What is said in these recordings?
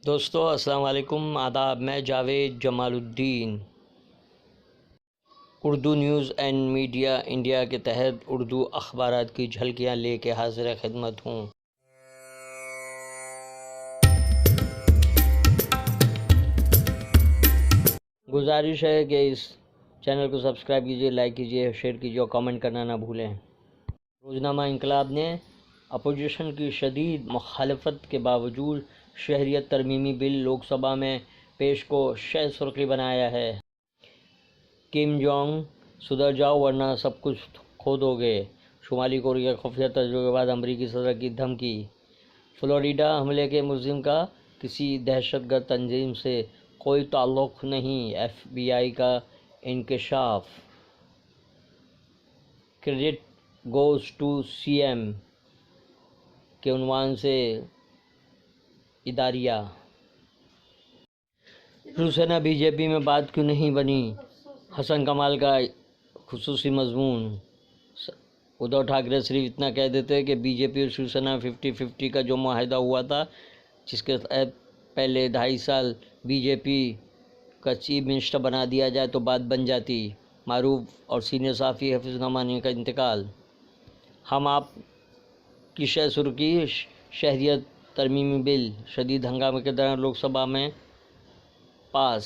دوستو السلام علیکم، آداب۔ میں جاوید جمال الدین Urdu news and media India کے تحت اردو اخبارات کی جھلکیاں لے کے حاضر خدمت ہوں۔ گزارش ہے کہ اس چینل کو سبسکرائب کیجیے، لائک کیجیے، شیئر کیجیے اور کامنٹ کرنا نہ بھولیں۔ روزنامہ انقلاب نے اپوزیشن کی شدید مخالفت کے باوجود شہریت ترمیمی بل لوک سبھا میں پیش کو شہ سرخی بنایا ہے۔ کم جونگ سدھر جاؤ ورنہ سب کچھ کھو دو گے، شمالی کوریا کے خفیہ تجربے کے بعد امریکی صدر کی دھمکی۔ فلوریڈا حملے کے ملزم کا کسی دہشت گرد تنظیم سے کوئی تعلق نہیں، ایف بی آئی کا انکشاف۔ کریڈٹ گوز ٹو سی ایم کے عنوان سے اداریہ۔ شیوسینا بی جے پی میں بات کیوں نہیں بنی، حسن کمال کا خصوصی مضمون۔ ادھو ٹھاکرے صرف اتنا کہہ دیتے کہ بی جے پی اور شیوسینا 50-50 کا جو معاہدہ ہوا تھا، جس کے تحت پہلے 2.5 سال بی جے پی کا چیف منسٹر بنا دیا جائے تو بات بن جاتی۔ معروف اور سینئر صحافی حفیظ نعمانی کا انتقال۔ ہم آپ کی شہ سرخی، شہریت ترمیمی بل شدید ہنگامے کے دوران لوک سبھا میں پاس۔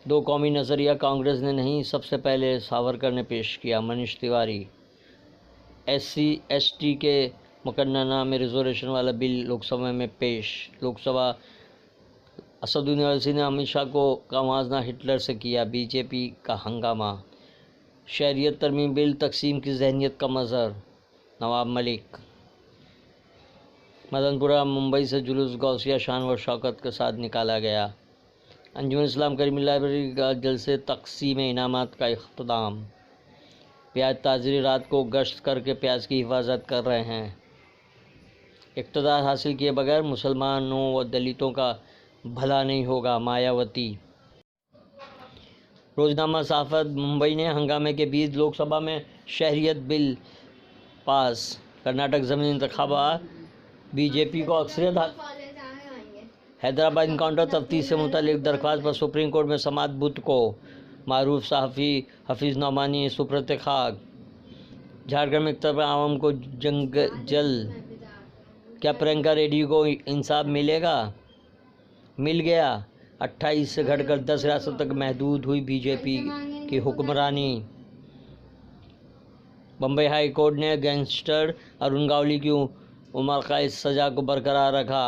دو قومی نظریہ کانگریس نے نہیں، سب سے پہلے ساورکر نے پیش کیا، Manish Tiwari. S C S T کے مقننہ نام میں ریزرویشن والا بل لوک سبھا میں پیش۔ لوک سبھا اسدالدین اویسی نے امت شاہ کا موازنہ ہٹلر سے کیا، بی جے پی کا ہنگامہ۔ شہریت ترمیمی بل تقسیم کی ذہنیت کا مظہر، نواب ملک۔ مدن پورہ ممبئی سے جلوس غوثیہ شان و شوکت کے ساتھ نکالا گیا۔ انجمن اسلام کریمی لائبریری کا جلسے تقسیم انعامات کا اختتام۔ پیاز تاجر رات کو گشت کر کے پیاز کی حفاظت کر رہے ہیں۔ اقتدار حاصل کیے بغیر مسلمانوں و دلتوں کا بھلا نہیں ہوگا، مایاوتی۔ روزنامہ صحافت ممبئی نے ہنگامے کے بیچ لوک سبھا میں شہریت بل پاس۔ کرناٹک ضمنی انتخابات، بی جے پی کو اکثریت۔ حیدرآباد انکاؤنٹر تفتیش سے متعلق درخواست پر سپریم کورٹ میں سماعت بدھ کو، معروف صحافی حفیظ نعمانی سپرد خاک۔ جھارکھنڈ میں اقتدار عوام کو جنگل، کیا پرینکا ریڈی کو انصاف ملے گا؟ مل گیا، 28 سے گھٹ کر 10 ریاستوں تک محدود ہوئی بی جے پی کی حکمرانی۔ بمبئی ہائی کورٹ نے گینگسٹر ارون گاولی کی عمر قید سزا کو برقرار رکھا۔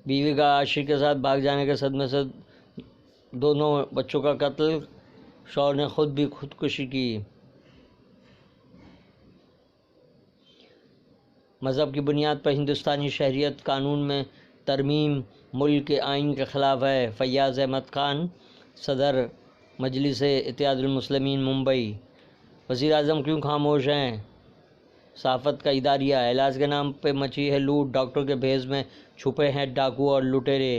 بیوی کا عاشق کے ساتھ بھاگ جانے کے صدمے سے دونوں بچوں کا قتل، شوہر نے خود بھی خودکشی کی۔ مذہب کی بنیاد پر ہندوستانی شہریت قانون میں ترمیم ملک کے آئین کے خلاف ہے، فیاض احمد خان، صدر مجلس اتحاد المسلمین ممبئی۔ وزیر اعظم کیوں خاموش ہیں؟ صحافت کا اداریہ۔ علاج کے نام پہ مچی ہے لوٹ، ڈاکٹر کے بھیس میں چھپے ہیں ڈاکو اور لٹیرے۔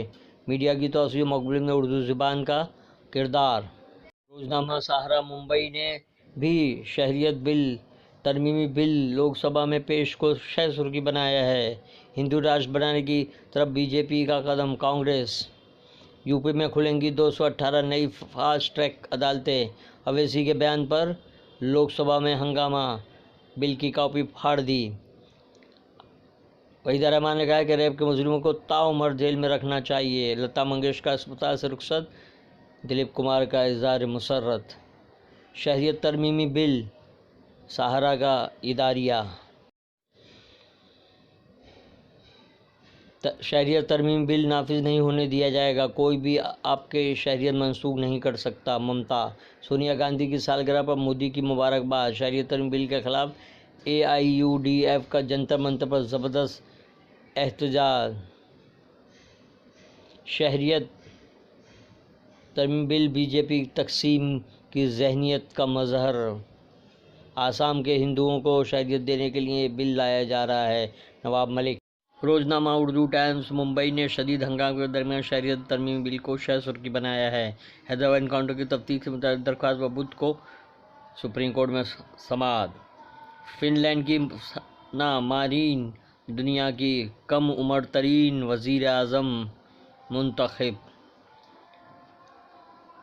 میڈیا کی توسیع و مقبولیت میں اردو زبان کا کردار۔ روزنامہ سہارا ممبئی نے بھی شہریت ترمیمی بل لوک سبھا میں پیش کو شہ سرخی بنایا ہے۔ ہندو راشٹر بنانے کی طرف بی جے پی کا قدم، کانگریس۔ یو پی میں کھلیں گی 218 نئی فاسٹ ٹریک عدالتیں، اویسی کے بیان پر لوک سبھا میں ہنگامہ، بل کی کاپی پھاڑ دی۔ وحیدہ رحمان نے کہا کہ ریپ کے مجرموں کو تاعمر جیل میں رکھنا چاہیے۔ لتا منگیشکر اسپتال سے رخصت، دلیپ کمار کا اظہار مسرت۔ شہریت ترمیمی بل، سہارا کا اداریہ۔ شہریت ترمیمی بل نافذ نہیں ہونے دیا جائے گا، کوئی بھی آپ کی شہریت منسوخ نہیں کر سکتا، ممتا۔ سونیا گاندھی کی سالگرہ پر مودی کی مبارکباد۔ شہریت ترمیمی بل کے خلاف اے آئی یو ڈی ایف کا جنتر منتر پر زبردست احتجاج۔ شہریت ترمیمی بل بی جے پی تقسیم کی ذہنیت کا مظہر۔ آسام کے ہندوؤں کو شہریت دینے کے لیے یہ بل لایا جا رہا ہے، نواب ملک۔ روزنامہ اردو ٹائمز ممبئی نے شدید ہنگامے کے درمیان شہریت ترمیمی بل کو شہ سرخی بنایا ہے۔ حیدرآباد انکاؤنٹر کی تفتیش سے متعلق درخواست پر بدھ کو سپریم کورٹ میں سماعت۔ فن لینڈ کی نامارین دنیا کی کم عمر ترین وزیر اعظم منتخب۔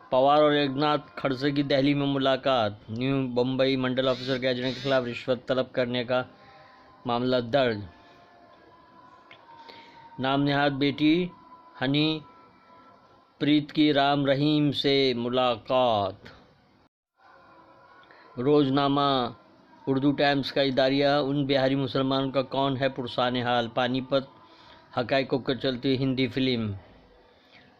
پوار اور ایکناتھ کھڑسے کی دہلی میں ملاقات۔ نیو بمبئی منڈل آفیسر کے ایجنٹ کے خلاف رشوت طلب کرنے کا معاملہ درج۔ نام نہاد بیٹی ہنی پریت کی رام رہیم سے ملاقات۔ روزنامہ اردو ٹائمز کا اداریہ ان بہاری مسلمانوں کا کون ہے پرسان حال، پانی پت حقائق کو چلتی ہندی فلم۔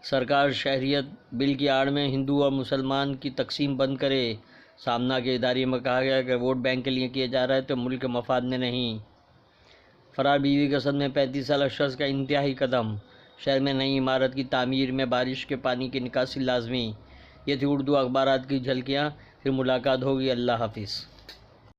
سرکار شہریت بل کی آڑ میں ہندو اور مسلمان کی تقسیم بند کرے، سامنا کے اداریے میں کہا گیا کہ ووٹ بینک کے لیے کیا جا رہا ہے تو ملک کے مفاد میں نہیں۔ فرار بیوی کے صدمے 35 سالہ شخص کا انتہائی قدم، شہر میں نئی عمارت کی تعمیر میں بارش کے پانی کی نکاسی لازمی۔ یہ تھی اردو اخبارات کی جھلکیاں، پھر ملاقات ہوگی، اللہ حافظ۔